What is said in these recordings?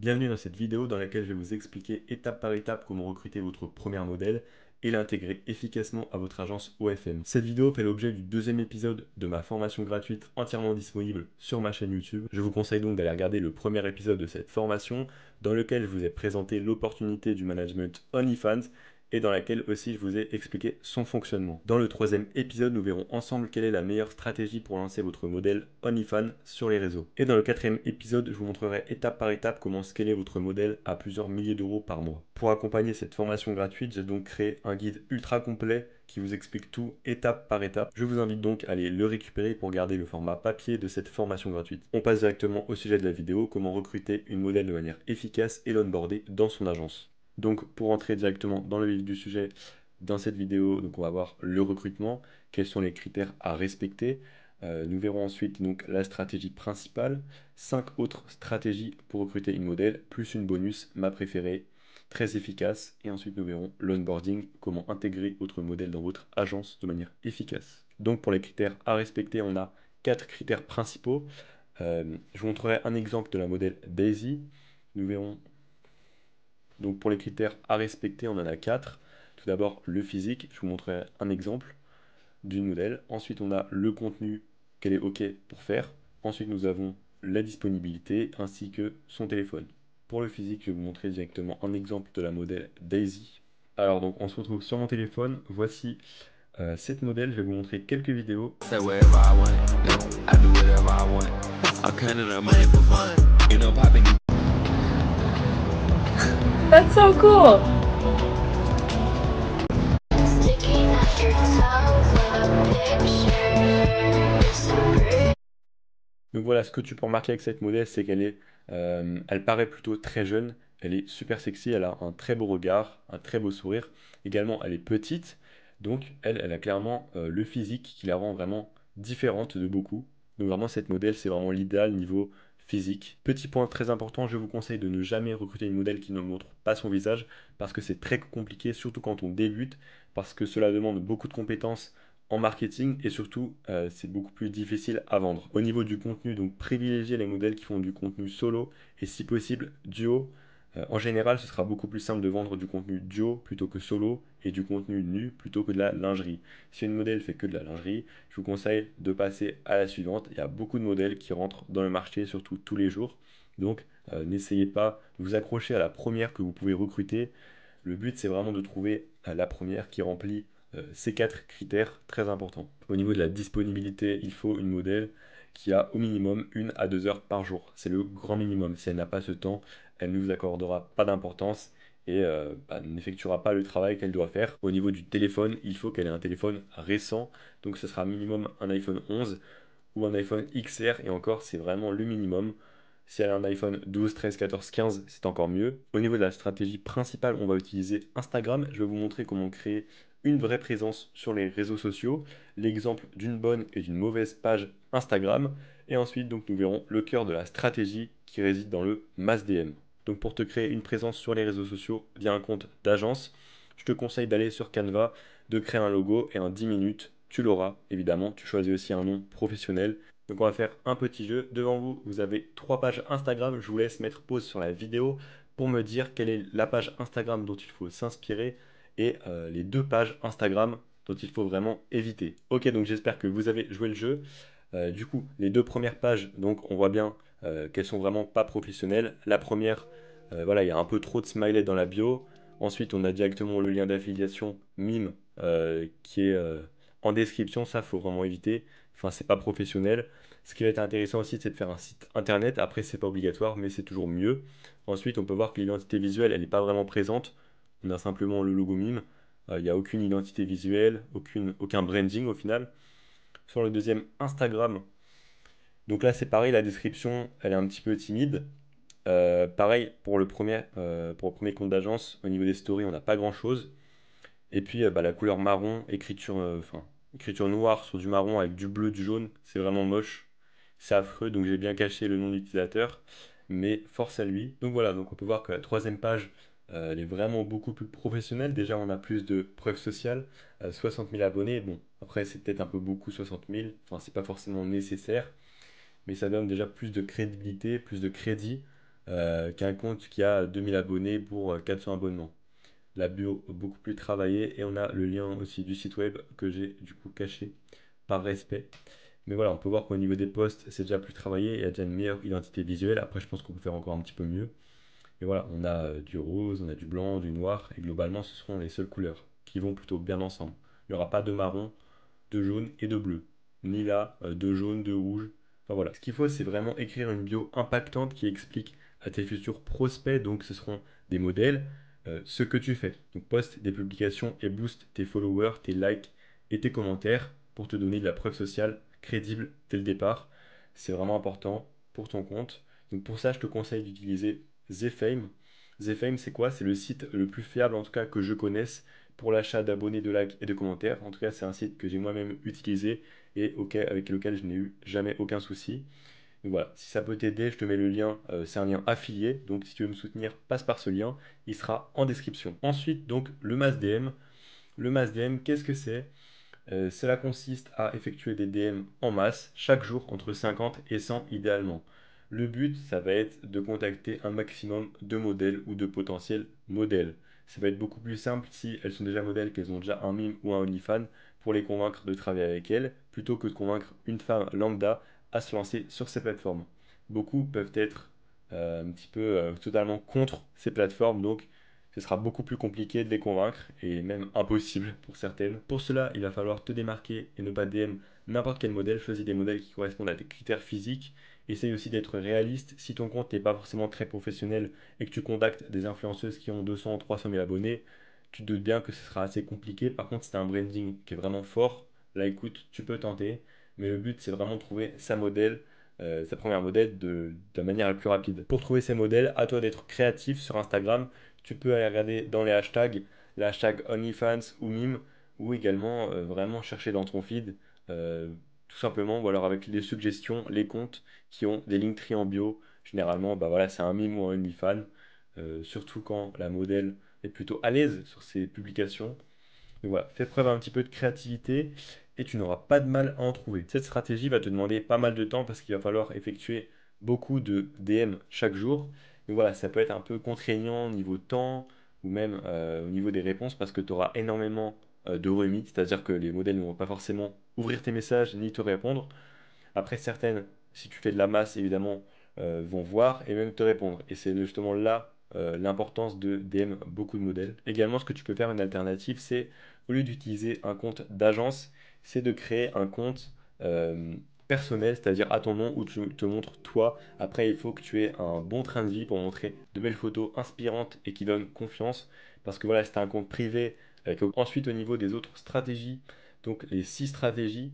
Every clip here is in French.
Bienvenue dans cette vidéo dans laquelle je vais vous expliquer étape par étape comment recruter votre premier modèle et l'intégrer efficacement à votre agence OFM. Cette vidéo fait l'objet du deuxième épisode de ma formation gratuite entièrement disponible sur ma chaîne YouTube. Je vous conseille donc d'aller regarder le premier épisode de cette formation dans lequel je vous ai présenté l'opportunité du management OnlyFans et dans laquelle aussi je vous ai expliqué son fonctionnement. Dans le troisième épisode, nous verrons ensemble quelle est la meilleure stratégie pour lancer votre modèle OnlyFans sur les réseaux. Et dans le quatrième épisode, je vous montrerai étape par étape comment scaler votre modèle à plusieurs milliers d'euros par mois. Pour accompagner cette formation gratuite, j'ai donc créé un guide ultra complet qui vous explique tout étape par étape. Je vous invite donc à aller le récupérer pour garder le format papier de cette formation gratuite. On passe directement au sujet de la vidéo, comment recruter une modèle de manière efficace et l'onboarder dans son agence. Donc pour entrer directement dans le vif du sujet, dans cette vidéo, donc on va voir le recrutement, quels sont les critères à respecter. Nous verrons ensuite donc la stratégie principale, 5 autres stratégies pour recruter une modèle, plus une bonus, ma préférée, très efficace. Et ensuite nous verrons l'onboarding, comment intégrer votre modèle dans votre agence de manière efficace. Donc pour les critères à respecter, on a 4 critères principaux. Je vous montrerai un exemple de la modèle Daisy. Nous verrons donc pour les critères à respecter, on en a 4. Tout d'abord le physique, je vous montrerai un exemple d'une modèle. Ensuite on a le contenu qu'elle est OK pour faire. Ensuite nous avons la disponibilité ainsi que son téléphone. Pour le physique, je vais vous montrer directement un exemple de la modèle Daisy. Alors donc on se retrouve sur mon téléphone, voici cette modèle, je vais vous montrer quelques vidéos. Say wherever I want it, you know, I do whatever I want. I'm counting up money for fun, you know, popping. That's so cool. Sticking at your tongue with pictures. Donc voilà, ce que tu peux remarquer avec cette modèle, c'est elle paraît plutôt très jeune, elle est super sexy, elle a un très beau regard, un très beau sourire. Également, elle est petite, donc elle a clairement le physique qui la rend vraiment différente de beaucoup. Donc vraiment, cette modèle, c'est vraiment l'idéal niveau physique. Petit point très important, je vous conseille de ne jamais recruter une modèle qui ne montre pas son visage, parce que c'est très compliqué, surtout quand on débute, parce que cela demande beaucoup de compétences en marketing et surtout c'est beaucoup plus difficile à vendre. Au niveau du contenu, donc privilégiez les modèles qui font du contenu solo et si possible duo. En général, ce sera beaucoup plus simple de vendre du contenu duo plutôt que solo et du contenu nu plutôt que de la lingerie. Si une modèle fait que de la lingerie, je vous conseille de passer à la suivante. Il y a beaucoup de modèles qui rentrent dans le marché, surtout tous les jours. Donc n'essayez pas de vous accrocher à la première que vous pouvez recruter. Le but, c'est vraiment de trouver la première qui remplit ces 4 critères très importants. Au niveau de la disponibilité, il faut une modèle qui a au minimum 1 à 2 heures par jour. C'est le grand minimum. Si elle n'a pas ce temps, elle ne vous accordera pas d'importance et n'effectuera pas le travail qu'elle doit faire. Au niveau du téléphone, il faut qu'elle ait un téléphone récent. Donc ce sera minimum un iPhone 11 ou un iPhone XR et encore c'est vraiment le minimum. Si elle a un iPhone 12, 13, 14, 15, c'est encore mieux. Au niveau de la stratégie principale, on va utiliser Instagram. Je vais vous montrer comment créer une vraie présence sur les réseaux sociaux, l'exemple d'une bonne et d'une mauvaise page Instagram. Et ensuite, donc, nous verrons le cœur de la stratégie qui réside dans le Mass DM. Donc pour te créer une présence sur les réseaux sociaux via un compte d'agence, je te conseille d'aller sur Canva, de créer un logo et en 10 minutes, tu l'auras. Évidemment, tu choisis aussi un nom professionnel. Donc on va faire un petit jeu. Devant vous, vous avez 3 pages Instagram. Je vous laisse mettre pause sur la vidéo pour me dire quelle est la page Instagram dont il faut s'inspirer et les 2 pages Instagram dont il faut vraiment éviter. Ok, donc j'espère que vous avez joué le jeu. Du coup, les 2 premières pages, donc on voit bien qu'elles sont vraiment pas professionnelles. La première, voilà, il y a un peu trop de smiley dans la bio. Ensuite, on a directement le lien d'affiliation mime qui est en description. Ça, faut vraiment éviter. Enfin, c'est pas professionnel. Ce qui va être intéressant aussi, c'est de faire un site internet. Après, c'est pas obligatoire, mais c'est toujours mieux. Ensuite, on peut voir que l'identité visuelle, elle n'est pas vraiment présente. On a simplement le logo mime. Il n'y a aucune identité visuelle, aucun branding au final. Sur le deuxième, Instagram. Donc là, c'est pareil, la description, elle est un petit peu timide. Pareil pour le premier compte d'agence, au niveau des stories, on n'a pas grand-chose. Et puis la couleur marron, écriture noire sur du marron avec du bleu, du jaune, c'est vraiment moche. C'est affreux, donc j'ai bien caché le nom de l'utilisateur, mais force à lui. Donc voilà, donc on peut voir que la troisième page, elle est vraiment beaucoup plus professionnelle. Déjà, on a plus de preuves sociales, 60 000 abonnés. Bon, après, c'est peut-être un peu beaucoup, 60 000. Enfin, c'est pas forcément nécessaire, mais ça donne déjà plus de crédibilité, plus de crédit. qu'un compte qui a 2000 abonnés pour 400 abonnements. La bio beaucoup plus travaillée et on a le lien aussi du site web que j'ai du coup caché par respect. Mais voilà, on peut voir qu'au niveau des posts, c'est déjà plus travaillé, il y a déjà une meilleure identité visuelle. Après, je pense qu'on peut faire encore un petit peu mieux. Et voilà, on a du rose, on a du blanc, du noir, et globalement, ce seront les seules couleurs qui vont plutôt bien ensemble. Il n'y aura pas de marron, de jaune et de bleu. Ni là, de jaune, de rouge. Enfin voilà. Ce qu'il faut, c'est vraiment écrire une bio impactante qui explique à tes futurs prospects, donc ce seront des modèles, ce que tu fais. Donc poste des publications et booste tes followers, tes likes et tes commentaires pour te donner de la preuve sociale crédible dès le départ. C'est vraiment important pour ton compte. Donc pour ça, je te conseille d'utiliser Zfame. Zfame, c'est quoi? C'est le site le plus fiable, en tout cas que je connaisse, pour l'achat d'abonnés, de likes et de commentaires. En tout cas, c'est un site que j'ai moi-même utilisé et avec lequel je n'ai eu jamais aucun souci. Donc voilà, si ça peut t'aider, je te mets le lien, c'est un lien affilié, donc si tu veux me soutenir, passe par ce lien, il sera en description. Ensuite, donc le Mass DM. Le Mass DM, qu'est-ce que c'est? Cela consiste à effectuer des DM en masse, chaque jour entre 50 et 100 idéalement. Le but, ça va être de contacter un maximum de modèles ou de potentiels modèles. Ça va être beaucoup plus simple si elles sont déjà modèles, qu'elles ont déjà un mime ou un OnlyFans, pour les convaincre de travailler avec elles, plutôt que de convaincre une femme lambda à se lancer sur ces plateformes. Beaucoup peuvent être un petit peu totalement contre ces plateformes, donc ce sera beaucoup plus compliqué de les convaincre et même impossible pour certaines. Pour cela, il va falloir te démarquer et ne pas DM n'importe quel modèle. Choisis des modèles qui correspondent à tes critères physiques. Essaye aussi d'être réaliste. Si ton compte n'est pas forcément très professionnel et que tu contactes des influenceuses qui ont 200 ou 300 000 abonnés, tu te doutes bien que ce sera assez compliqué. Par contre, si tu as un branding qui est vraiment fort, là écoute, tu peux tenter. Mais le but, c'est vraiment de trouver sa première modèle de la manière la plus rapide. Pour trouver ces modèles, à toi d'être créatif sur Instagram. Tu peux aller regarder dans les hashtags, le hashtag OnlyFans ou mime, ou également vraiment chercher dans ton feed, euh, tout simplement, ou alors avec les suggestions, les comptes qui ont des linktree en bio. Généralement, bah voilà, c'est un mime ou un OnlyFans, surtout quand la modèle est plutôt à l'aise sur ses publications. Donc voilà, fais preuve un petit peu de créativité et tu n'auras pas de mal à en trouver. Cette stratégie va te demander pas mal de temps parce qu'il va falloir effectuer beaucoup de DM chaque jour. Donc voilà, ça peut être un peu contraignant au niveau temps ou même au niveau des réponses parce que tu auras énormément de remis, c'est-à-dire que les modèles ne vont pas forcément ouvrir tes messages ni te répondre. Après, certaines, si tu fais de la masse, évidemment, vont voir et même te répondre. Et c'est justement là l'importance de DM beaucoup de modèles. Également, ce que tu peux faire, une alternative, c'est au lieu d'utiliser un compte d'agence, c'est de créer un compte personnel, c'est-à-dire à ton nom, où tu te montres toi. Après, il faut que tu aies un bon train de vie pour montrer de belles photos inspirantes et qui donnent confiance. Parce que voilà, c'est un compte privé. Ensuite, au niveau des autres stratégies, donc les 6 stratégies,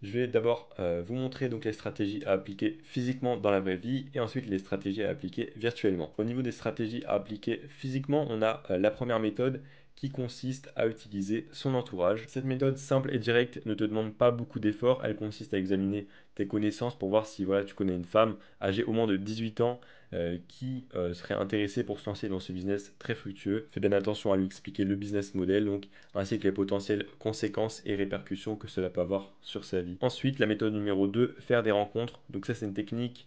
je vais d'abord vous montrer donc les stratégies à appliquer physiquement dans la vraie vie et ensuite les stratégies à appliquer virtuellement. Au niveau des stratégies à appliquer physiquement, on a la première méthode qui consiste à utiliser son entourage. Cette méthode simple et directe ne te demande pas beaucoup d'efforts, elle consiste à examiner tes connaissances pour voir si voilà, tu connais une femme âgée au moins de 18 ans qui serait intéressée pour se lancer dans ce business très fructueux. Fais bien attention à lui expliquer le business model, donc ainsi que les potentielles conséquences et répercussions que cela peut avoir sur sa vie. Ensuite, la méthode numéro 2, faire des rencontres. Donc ça, c'est une technique,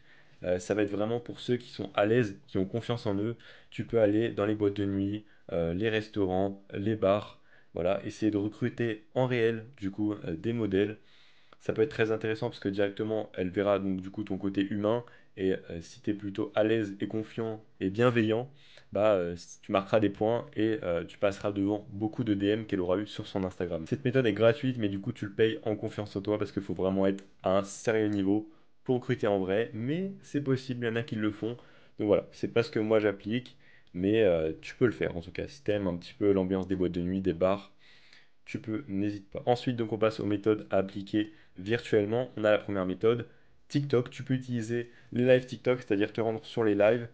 ça va être vraiment pour ceux qui sont à l'aise, qui ont confiance en eux. Tu peux aller dans les boîtes de nuit, les restaurants, les bars, voilà, essayer de recruter en réel, du coup, des modèles. Ça peut être très intéressant parce que directement, elle verra donc du coup ton côté humain et si tu es plutôt à l'aise et confiant et bienveillant, bah tu marqueras des points et tu passeras devant beaucoup de DM qu'elle aura eu sur son Instagram. Cette méthode est gratuite mais du coup tu le payes en confiance en toi parce qu'il faut vraiment être à un sérieux niveau pour recruter en vrai, mais c'est possible, il y en a qui le font. Donc voilà, c'est pas ce que moi j'applique, mais tu peux le faire en tout cas si t'aimes un petit peu l'ambiance des boîtes de nuit, des bars, tu peux, n'hésite pas. Ensuite, donc on passe aux méthodes à appliquer virtuellement. On a la première méthode, TikTok. Tu peux utiliser les lives TikTok, c'est-à-dire te rendre sur les lives.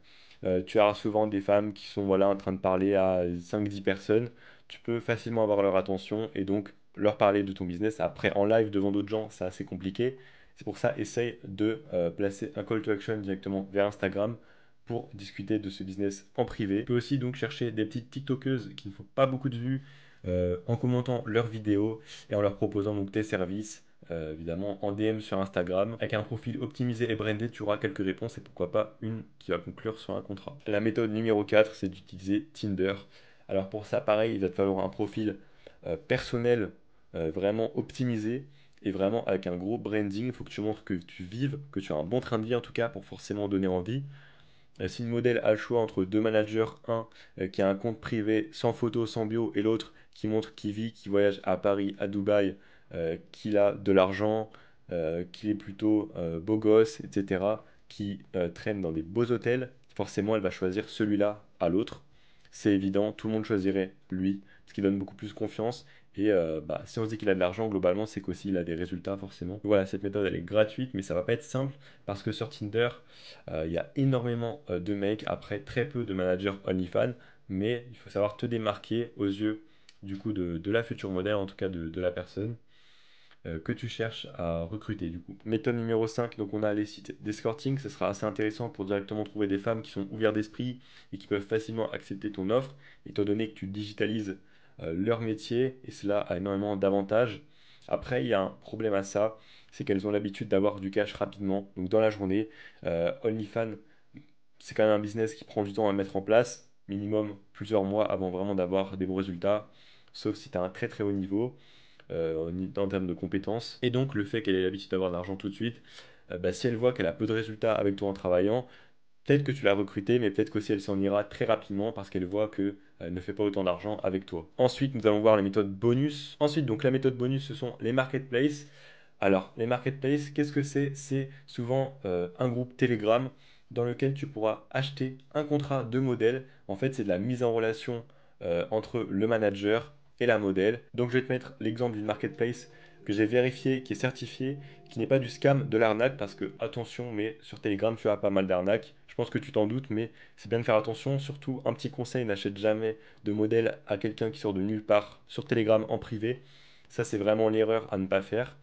Tu auras souvent des femmes qui sont voilà, en train de parler à 5-10 personnes. Tu peux facilement avoir leur attention et donc leur parler de ton business. Après, en live devant d'autres gens, c'est assez compliqué. C'est pour ça, essaye de placer un call to action directement vers Instagram pour discuter de ce business en privé. Tu peux aussi donc chercher des petites TikTokeuses qui ne font pas beaucoup de vues en commentant leurs vidéos et en leur proposant donc tes services. évidemment en DM sur Instagram. Avec un profil optimisé et brandé, tu auras quelques réponses et pourquoi pas une qui va conclure sur un contrat. La méthode numéro 4, c'est d'utiliser Tinder. Alors pour ça, pareil, il va te falloir un profil personnel vraiment optimisé et vraiment avec un gros branding. Il faut que tu montres que tu vives, que tu as un bon train de vie en tout cas pour forcément donner envie. Si une modèle a le choix entre deux managers, un qui a un compte privé sans photo, sans bio, et l'autre qui montre qu'il vit, qu'il voyage à Paris, à Dubaï, qu'il a de l'argent, qu'il est plutôt beau gosse, etc., qui traîne dans des beaux hôtels, forcément elle va choisir celui-là à l'autre. C'est évident, tout le monde choisirait lui, ce qui donne beaucoup plus confiance. Et bah, si on se dit qu'il a de l'argent, globalement, c'est qu'aussi il a des résultats forcément. Voilà, cette méthode elle est gratuite, mais ça va pas être simple parce que sur Tinder, il y a énormément de mecs, après très peu de managers OnlyFans, mais il faut savoir te démarquer aux yeux du coup de la future modèle, en tout cas de la personne que tu cherches à recruter du coup. Méthode numéro 5, donc on a les sites d'escorting, ce sera assez intéressant pour directement trouver des femmes qui sont ouvertes d'esprit et qui peuvent facilement accepter ton offre, étant donné que tu digitalises leur métier et cela a énormément d'avantages. Après, il y a un problème à ça, c'est qu'elles ont l'habitude d'avoir du cash rapidement, donc dans la journée. OnlyFans, c'est quand même un business qui prend du temps à mettre en place, minimum plusieurs mois avant vraiment d'avoir des bons résultats, sauf si tu as un très très haut niveau en termes de compétences. Et donc le fait qu'elle ait l'habitude d'avoir de l'argent tout de suite, bah, si elle voit qu'elle a peu de résultats avec toi en travaillant, peut-être que tu l'as recrutée, mais peut-être qu'aussi elle s'en ira très rapidement parce qu'elle voit que elle ne fait pas autant d'argent avec toi. Ensuite, nous allons voir les méthodes bonus. Ensuite, donc la méthode bonus, ce sont les marketplaces. Alors, les marketplaces, qu'est-ce que c'est? C'est souvent un groupe Telegram dans lequel tu pourras acheter un contrat de modèle. En fait, c'est de la mise en relation entre le manager et la modèle. Donc, je vais te mettre l'exemple d'une marketplace que j'ai vérifié, qui est certifiée, qui n'est pas du scam, de l'arnaque, parce que, attention, mais sur Telegram, tu as pas mal d'arnaques. Je pense que tu t'en doutes, mais c'est bien de faire attention. Surtout, un petit conseil, n'achète jamais de modèle à quelqu'un qui sort de nulle part sur Telegram en privé. Ça, c'est vraiment l'erreur à ne pas faire.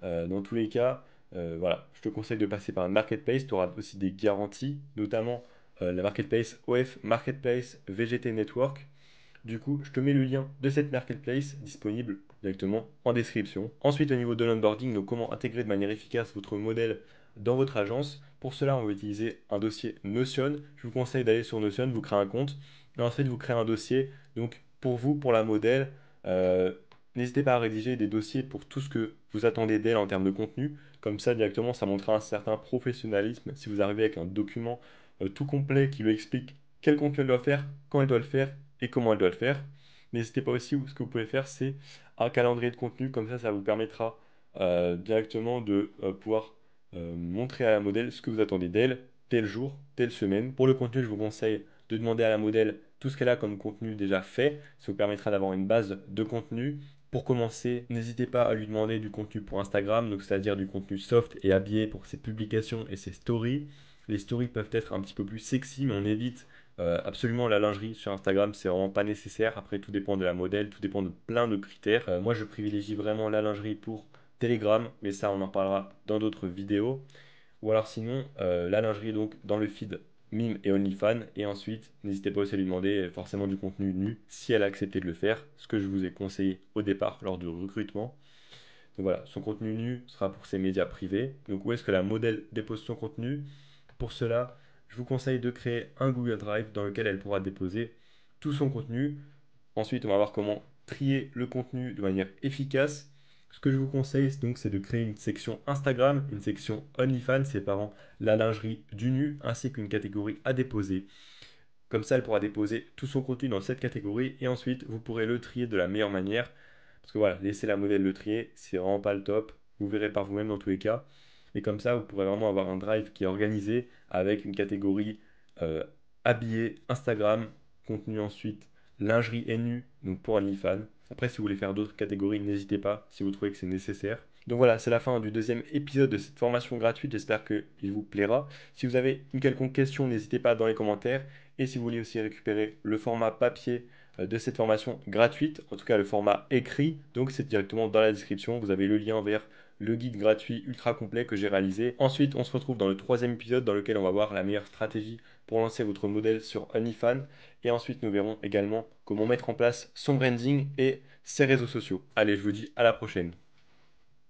Dans tous les cas, voilà, je te conseille de passer par une marketplace. Tu auras aussi des garanties, notamment la marketplace OF Marketplace VGT Network. Du coup, je te mets le lien de cette marketplace disponible directement en description. Ensuite, au niveau de l'onboarding, donc comment intégrer de manière efficace votre modèle dans votre agence. Pour cela, on va utiliser un dossier Notion. Je vous conseille d'aller sur Notion, vous créez un compte et ensuite vous créez un dossier. Donc pour vous, pour la modèle, euh, n'hésitez pas à rédiger des dossiers pour tout ce que vous attendez d'elle en termes de contenu. Comme ça, directement, ça montrera un certain professionnalisme si vous arrivez avec un document tout complet qui lui explique quel contenu elle doit faire, quand elle doit le faire et comment elle doit le faire. N'hésitez pas aussi, ce que vous pouvez faire, c'est un calendrier de contenu, comme ça vous permettra directement de pouvoir montrer à la modèle ce que vous attendez d'elle, tel jour, telle semaine. Pour le contenu, je vous conseille de demander à la modèle tout ce qu'elle a comme contenu déjà fait, ça vous permettra d'avoir une base de contenu. Pour commencer, n'hésitez pas à lui demander du contenu pour Instagram, donc c'est-à-dire du contenu soft et habillé pour ses publications et ses stories. Les stories peuvent être un petit peu plus sexy, mais on évite absolument la lingerie sur Instagram, c'est vraiment pas nécessaire. Après, tout dépend de la modèle, tout dépend de plein de critères. Moi, je privilégie vraiment la lingerie pour Telegram, mais ça, on en parlera dans d'autres vidéos. Ou alors sinon, la lingerie donc dans le feed Mime et OnlyFans. Et ensuite, n'hésitez pas aussi à lui demander forcément du contenu nu si elle a accepté de le faire, ce que je vous ai conseillé au départ lors du recrutement. Donc voilà, son contenu nu sera pour ses médias privés. Donc où est-ce que la modèle dépose son contenu? Pour cela, je vous conseille de créer un Google Drive dans lequel elle pourra déposer tout son contenu. Ensuite, on va voir comment trier le contenu de manière efficace. Ce que je vous conseille, donc, c'est de créer une section Instagram, une section OnlyFans séparant la lingerie du nu, ainsi qu'une catégorie à déposer. Comme ça, elle pourra déposer tout son contenu dans cette catégorie et ensuite, vous pourrez le trier de la meilleure manière. Parce que voilà, laisser la modèle le trier, c'est vraiment pas le top. Vous verrez par vous-même dans tous les cas. Et comme ça, vous pourrez vraiment avoir un drive qui est organisé avec une catégorie euh, habillé, Instagram, contenu ensuite, lingerie et nu, donc pour OnlyFans. Après, si vous voulez faire d'autres catégories, n'hésitez pas si vous trouvez que c'est nécessaire. Donc voilà, c'est la fin du deuxième épisode de cette formation gratuite. J'espère qu'il vous plaira. Si vous avez une quelconque question, n'hésitez pas dans les commentaires. Et si vous voulez aussi récupérer le format papier de cette formation gratuite, en tout cas le format écrit, donc c'est directement dans la description. Vous avez le lien vers le guide gratuit ultra complet que j'ai réalisé. Ensuite, on se retrouve dans le troisième épisode dans lequel on va voir la meilleure stratégie pour lancer votre modèle sur OnlyFans. Et ensuite, nous verrons également comment mettre en place son branding et ses réseaux sociaux. Allez, je vous dis à la prochaine.